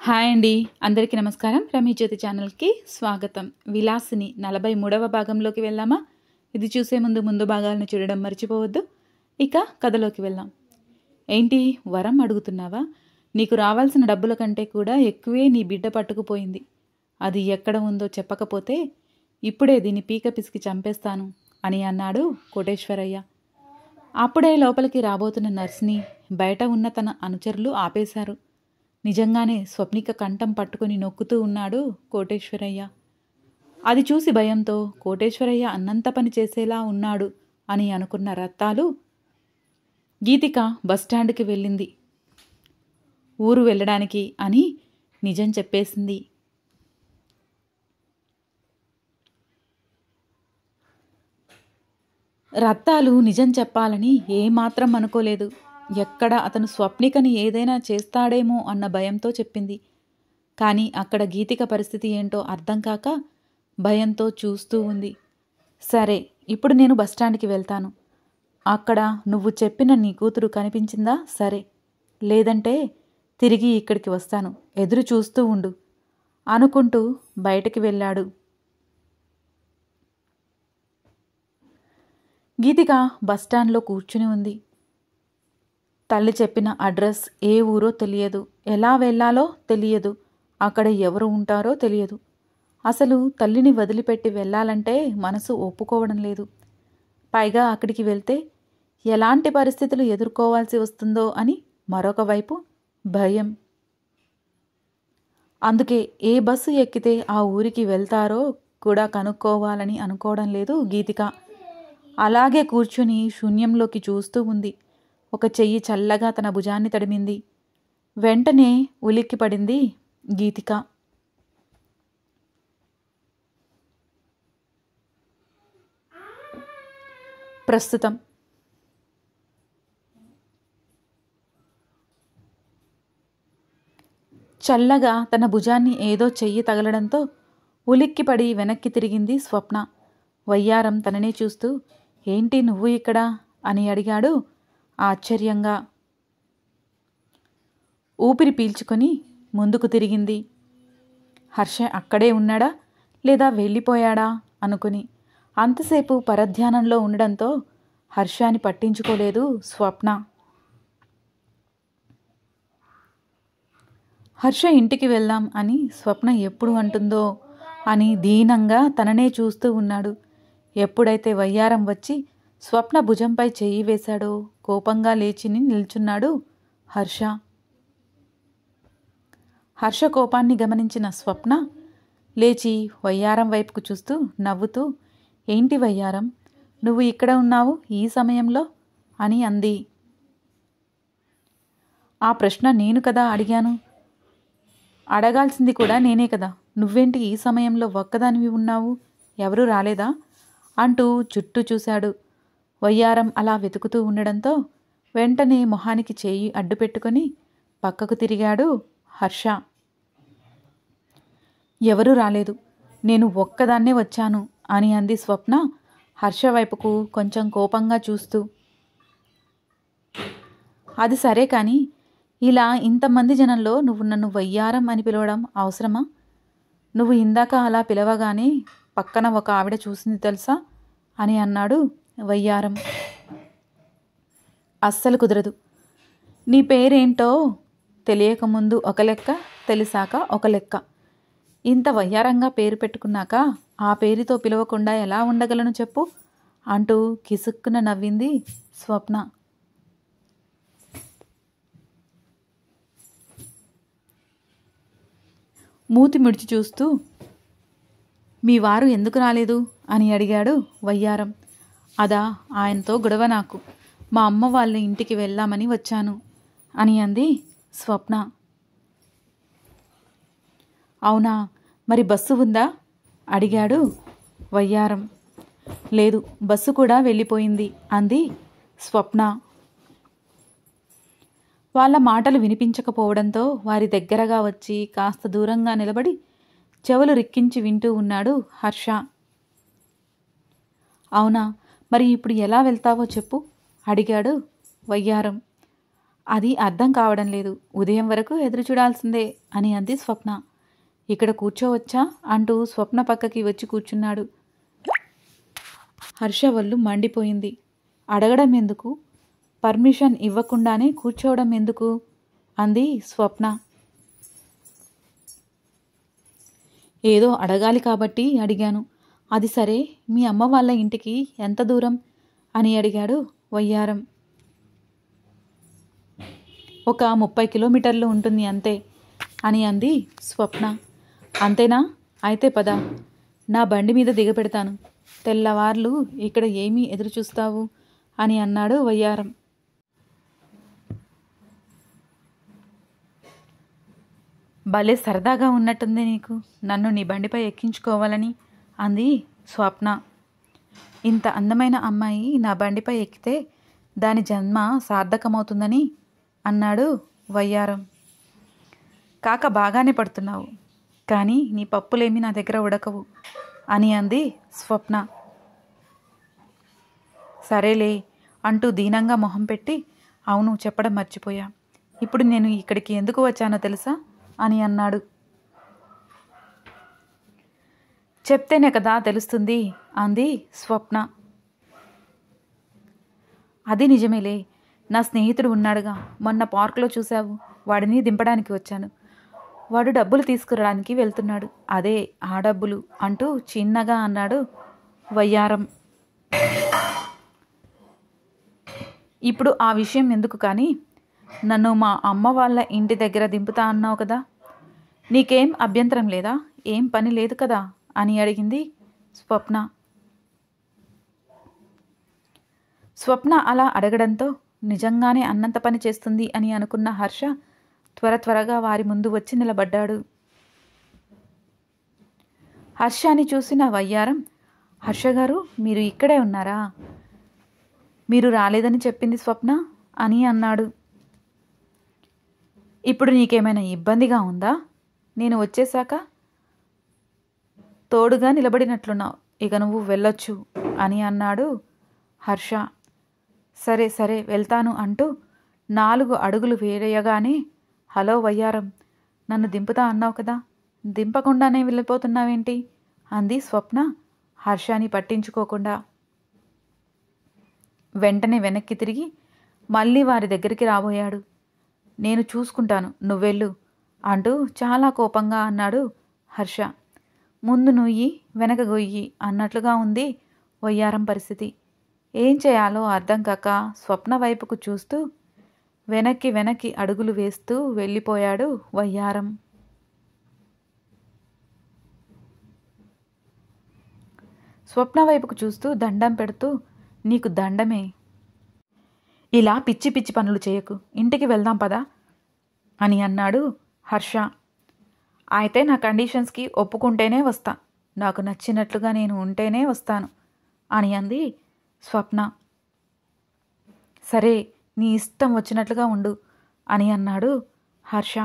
Hi అండి, అందరికీ నమస్కారం. రమీ జ్యోతి ఛానల్కి స్వాగతం. విలాసిని 43వ భాగంలోకి వెళ్దామా? ఇది చూసే ముందు భాగాలను చూడడం మర్చిపోవద్దు. ఇక కథలోకి వెళ్దాం. ఏంటి వరం అడుగుతున్నావా? నీకు రావాల్సిన డబ్బుల కంటే కూడా ఎక్కువే నీ బిడ్డ పట్టుకుపోయింది. అది ఎక్కడ ఉందో చెప్పకపోతే ఇప్పుడే దీన్ని పీక పిసికి చంపేస్తాను అని అన్నాడు కోటేశ్వరయ్య. అప్పుడే లోపలికి రాబోతున్న నర్స్ని బయట ఉన్న తన అనుచరులు ఆపేశారు. నిజంగానే స్వప్నిక కంఠం పట్టుకుని నొక్కుతూ ఉన్నాడు కోటేశ్వరయ్య. అది చూసి భయంతో కోటేశ్వరయ్య అన్నంత పని చేసేలా ఉన్నాడు అని అనుకున్న రత్తాలు గీతిక బస్టాండ్కి వెళ్ళింది. ఊరు వెళ్ళడానికి అని నిజం చెప్పేసింది. రత్తాలు నిజం చెప్పాలని ఏమాత్రం అనుకోలేదు. ఎక్కడ అతను స్వప్నికని ఏదైనా చేస్తాడేమో అన్న భయంతో చెప్పింది. కానీ అక్కడ గీతిక పరిస్థితి ఏంటో అర్థం కాక భయంతో చూస్తూ ఉంది. సరే, ఇప్పుడు నేను బస్టాండ్కి వెళ్తాను. అక్కడ నువ్వు చెప్పిన నీ కూతురు కనిపించిందా? సరే, లేదంటే తిరిగి ఇక్కడికి వస్తాను, ఎదురు చూస్తూ ఉండు అనుకుంటూ బయటికి వెళ్ళాడు. గీతిక బస్టాండ్లో కూర్చుని ఉంది. తల్లి చెప్పిన అడ్రస్ ఏ ఊరో తెలియదు, ఎలా వెళ్ళాలో తెలియదు, అక్కడ ఎవరు ఉంటారో తెలియదు. అసలు తల్లిని వదిలిపెట్టి వెళ్ళాలంటే మనసు ఒప్పుకోవడం లేదు. పైగా అక్కడికి వెళ్తే ఎలాంటి పరిస్థితులు ఎదుర్కోవాల్సి వస్తుందో అని మరొక వైపు భయం. అందుకే ఏ బస్సు ఎక్కితే ఆ ఊరికి వెళ్తారో కూడా కనుక్కోవాలని అనుకోవడం లేదు గీతిక. అలాగే కూర్చుని శూన్యంలోకి చూస్తూ ఉంది. ఒక చెయ్యి చల్లగా తన భుజాన్ని తడిమింది. వెంటనే ఉలిక్కిపడింది గీతిక. ప్రస్తుతం చల్లగా తన భుజాన్ని ఏదో చెయ్యి తగలడంతో ఉలిక్కిపడి వెనక్కి తిరిగింది స్వప్న. వయ్యారం తననే చూస్తూ, ఏంటి నువ్వు ఇక్కడ అని అడిగాడు ఆశ్చర్యంగా. ఊపిరి పీల్చుకొని ముందుకు తిరిగింది. హర్ష అక్కడే ఉన్నాడా లేదా వెళ్ళిపోయాడా అనుకుని అంతసేపు పరధ్యానంలో ఉండడంతో హర్షాన్ని పట్టించుకోలేదు స్వప్న. హర్ష ఇంటికి వెళ్దాం అని స్వప్న ఎప్పుడు అంటుందో అని దీనంగా తననే చూస్తూ ఉన్నాడు. ఎప్పుడైతే వయ్యారం వచ్చి స్వప్న భుజంపై చెయ్యి వేశాడో కోపంగా లేచిని నిల్చున్నాడు హర్ష. హర్ష కోపాన్ని గమనించిన స్వప్న లేచి వయ్యారం వైపుకు చూస్తూ నవ్వుతూ, ఏంటి వయ్యారం, నువ్వు ఇక్కడ ఉన్నావు ఈ సమయంలో అని అంది. ఆ ప్రశ్న నేను కదా అడిగాను, అడగాల్సింది కూడా నేనే కదా, నువ్వేంటి ఈ సమయంలో ఒక్కదానివి ఉన్నావు, ఎవరూ రాలేదా అంటూ చుట్టూ చూశాడు. వయ్యారం అలా వెతుకుతూ ఉండడంతో వెంటనే మొహానికి చేయి అడ్డుపెట్టుకొని పక్కకు తిరిగాడు హర్ష. ఎవరూ రాలేదు, నేను ఒక్కదాన్నే వచ్చాను అని అంది స్వప్న హర్ష వైపుకు కొంచెం కోపంగా చూస్తూ. అది సరే కానీ ఇలా ఇంతమంది జనంలో నువ్వు నన్ను వయ్యారం అని పిలవడం అవసరమా? నువ్వు ఇందాక అలా పిలవగానే పక్కన ఒక ఆవిడ చూసింది తెలుసా అని అన్నాడు వయ్యారం. అస్సలు కుదరదు. నీ పేరేంటో తెలియకముందు ఒక లెక్క, తెలిసాక ఒక లెక్క. ఇంత వయ్యారంగా పేరు పెట్టుకున్నాక ఆ పేరుతో పిలవకుండా ఎలా ఉండగలను చెప్పు అంటూ కిసుక్కున నవ్వింది స్వప్న. మూతి ముడిచి చూస్తూ, మీ వారు ఎందుకు రాలేదు అని అడిగాడు వయ్యారం. అదా, ఆయనతో గొడవ నాకు, మా అమ్మ వాళ్ళ ఇంటికి వెళ్దామని వచ్చాను అని అంది స్వప్న. అవునా, మరి బస్సు ఉందా అడిగాడు వయ్యారం. లేదు, బస్సు కూడా వెళ్ళిపోయింది అంది స్వప్న. వాళ్ళ మాటలు వినిపించకపోవడంతో వారి దగ్గరగా వచ్చి కాస్త దూరంగా నిలబడి చెవులు రిక్కించి వింటూ ఉన్నాడు హర్ష. అవునా, మరి ఇప్పుడు ఎలా వెళ్తావో చెప్పు అడిగాడు వయ్యారం. అది అర్థం కావడం లేదు. ఉదయం వరకు ఎదురు చూడాల్సిందే అని అంది స్వప్న. ఇక్కడ కూర్చోవచ్చా అంటూ స్వప్న పక్కకి వచ్చి కూర్చున్నాడు. హర్ష వల్లు మండిపోయింది. అడగడం ఎందుకు, పర్మిషన్ ఇవ్వకుండానే కూర్చోవడం ఎందుకు అంది స్వప్న. ఏదో అడగాలి కాబట్టి అడిగాను. అది సరే, మీ అమ్మ వాళ్ళ ఇంటికి ఎంత దూరం అని అడిగాడు వయ్యారం. ఒక 30 కిలోమీటర్లు ఉంటుంది అంతే అని అంది స్వప్న. అంతేనా? అయితే పద, నా బండి మీద దిగపెడతాను. తెల్లవార్లు ఇక్కడ ఏమీ ఎదురు చూస్తావు అని అన్నాడు వయ్యారం. భలే సరదాగా ఉన్నట్టుంది నీకు, నన్ను నీ బండిపై ఎక్కించుకోవాలని అంది స్వప్న. ఇంత అందమైన అమ్మాయి నా బండిపై ఎక్కితే దాని జన్మ సార్థకమవుతుందని అన్నాడు వయ్యారం. కాక బాగానే పడుతున్నావు, కానీ నీ పప్పులేమి నా దగ్గర ఉడకవు అని అంది స్వప్న. సరేలే అంటూ దీనంగా మొహం పెట్టి, అవును చెప్పడం మర్చిపోయా, ఇప్పుడు నేను ఇక్కడికి ఎందుకు వచ్చానో తెలుసా అని అన్నాడు. చెప్తేనే కదా తెలుస్తుంది అంది స్వప్న. అది నిజమేలే, నా స్నేహితుడు ఉన్నాడుగా, మొన్న పార్కులో చూశావు, వాడిని దింపడానికి వచ్చాను. వాడు డబ్బులు తీసుకురావడానికి వెళ్తున్నాడు, అదే ఆ డబ్బులు అంటూ చిన్నగా అన్నాడు వయ్యారం. ఇప్పుడు ఆ విషయం ఎందుకు కానీ, నన్ను మా అమ్మ వాళ్ళ ఇంటి దగ్గర దింపుతా అన్నావు కదా, నీకేం అభ్యంతరం లేదా, ఏం పని లేదు కదా అని అడిగింది స్వప్న. స్వప్న అలా అడగడంతో నిజంగానే అన్నంత పని చేస్తుంది అని అనుకున్న హర్ష త్వరగా వారి ముందు వచ్చి నిలబడ్డాడు. హర్షని చూసిన వయ్యారం, హర్ష గారు మీరు ఇక్కడే ఉన్నారా, మీరు రాలేదని చెప్పింది స్వప్న అని అన్నాడు. ఇప్పుడు నీకేమైనా ఇబ్బందిగా ఉందా, నేను వచ్చేశాక తోడుగా నిలబడినట్లున్నావు, ఇక నువ్వు వెళ్ళొచ్చు అని అన్నాడు హర్ష. సరే సరే వెళ్తాను అంటూ 4 అడుగులు వేయగానే, హలో వయ్యారం, నన్ను దింపుతా అన్నావు కదా, దింపకుండానే వెళ్ళిపోతున్నావేంటి అంది స్వప్న హర్షని పట్టించుకోకుండా. వెంటనే వెనక్కి తిరిగి మళ్ళీ వారి దగ్గరికి రాబోయాడు. నేను చూసుకుంటాను, నువ్వెళ్ళు అంటూ చాలా కోపంగా అన్నాడు హర్ష. ముందు నుయ్యి వెనక గొయ్యి అన్నట్లుగా ఉంది వయ్యారం పరిస్థితి. ఏం చేయాలో అర్థం కాక స్వప్న వైపుకు చూస్తూ వెనక్కి అడుగులు వేస్తూ వెళ్ళిపోయాడు వయ్యారం. స్వప్న వైపుకు చూస్తూ దండం పెడుతూ, నీకు దండమే, ఇలా పిచ్చి పిచ్చి పనులు చేయకు, ఇంటికి వెళ్దాం పదా అని అన్నాడు హర్ష. అయితే నా కండిషన్స్కి ఒప్పుకుంటేనే వస్తా, నాకు నచ్చినట్లుగా నేను ఉంటేనే వస్తాను అని అంది స్వప్న. సరే నీ ఇష్టం వచ్చినట్లుగా ఉండు అని అన్నాడు హర్ష.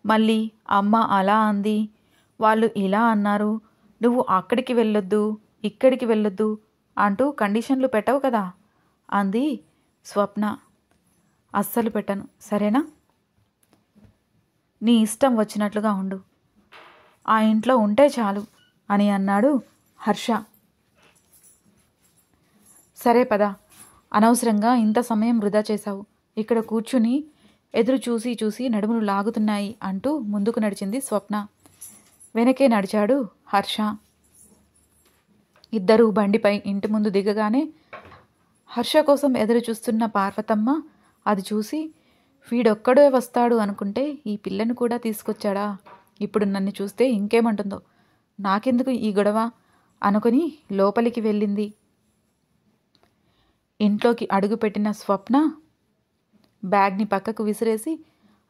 మళ్ళీ అమ్మ అలా అంది, వాళ్ళు ఇలా అన్నారు, నువ్వు అక్కడికి వెళ్ళొద్దు ఇక్కడికి వెళ్ళొద్దు అంటూ కండిషన్లు పెట్టవు కదా అంది స్వప్న. అస్సలు పెట్టను, సరేనా, నీ ఇష్టం వచ్చినట్లుగా ఉండు, ఆ ఇంట్లో ఉంటే చాలు అని అన్నాడు హర్ష. సరే పద, అనవసరంగా ఇంత సమయం వృధా చేశావు, ఇక్కడ కూర్చుని ఎదురు చూసి నడుములు లాగుతున్నాయి అంటూ ముందుకు నడిచింది స్వప్న. వెనకే నడిచాడు హర్ష. ఇద్దరూ బండిపై ఇంటి ముందు దిగగానే హర్ష కోసం ఎదురు చూస్తున్న పార్వతమ్మ అది చూసి, వీడొక్కడే వస్తాడు అనుకుంటే ఈ పిల్లను కూడా తీసుకొచ్చాడా, ఇప్పుడు నన్ను చూస్తే ఇంకేమంటుందో, నాకెందుకు ఈ గొడవ అనుకుని లోపలికి వెళ్ళింది. ఇంట్లోకి అడుగుపెట్టిన స్వప్న బ్యాగ్ని పక్కకు విసిరేసి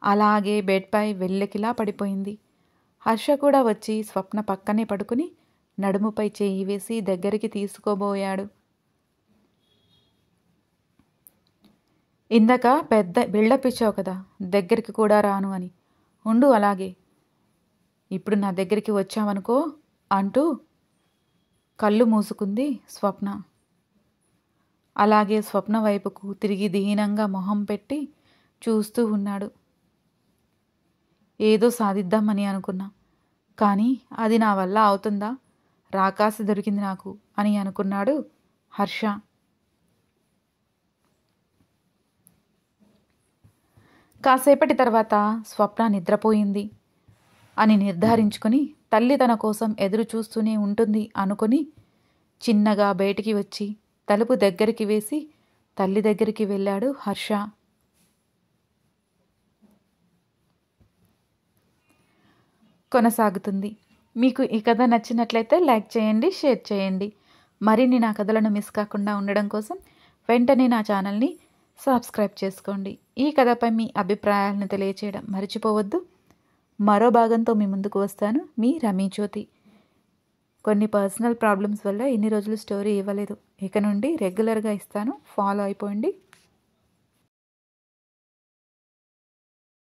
అలాగే బెడ్పై వెల్లకిలా పడిపోయింది. హర్ష కూడా వచ్చి స్వప్న పక్కనే పడుకుని నడుముపై చేయి వేసి దగ్గరికి తీసుకోబోయాడు. ఇందాక పెద్ద బిల్డప్ ఇచ్చావు కదా, దగ్గరికి కూడా రాను అని, ఉండు అలాగే, ఇప్పుడు నా దగ్గరికి వచ్చావనుకో అంటూ కళ్ళు మూసుకుంది స్వప్న. అలాగే స్వప్న వైపుకు తిరిగి దీనంగా మొహం పెట్టి చూస్తూ ఉన్నాడు. ఏదో సాధిద్దామని అనుకున్నా, కానీ అది నా వల్ల అవుతుందా? రాకాసి దొరికింది నాకు అని అనుకున్నాడు హర్ష. కాసేపటి తర్వాత స్వప్న నిద్రపోయింది అని నిర్ధారించుకొని తల్లి తన కోసం ఎదురు చూస్తూనే ఉంటుంది అనుకొని చిన్నగా బయటికి వచ్చి తలుపు దగ్గరికి వేసి తల్లి దగ్గరికి వెళ్ళాడు హర్ష. కొనసాగుతుంది. మీకు ఈ కథ నచ్చినట్లయితే లైక్ చేయండి, షేర్ చేయండి. మరిన్ని నా కథలను మిస్ కాకుండా ఉండడం కోసం వెంటనే నా ఛానల్ని సబ్స్క్రైబ్ చేసుకోండి. ఈ కథపై మీ అభిప్రాయాలను తెలియచేయడం మర్చిపోవద్దు. మరో భాగంతో మీ ముందుకు వస్తాను. మీ రమీ జ్యోతి. కొన్ని పర్సనల్ ప్రాబ్లమ్స్ వల్ల ఇన్ని రోజులు స్టోరీ ఇవ్వలేదు. ఇక నుండి రెగ్యులర్గా ఇస్తాను. ఫాలో అయిపోండి.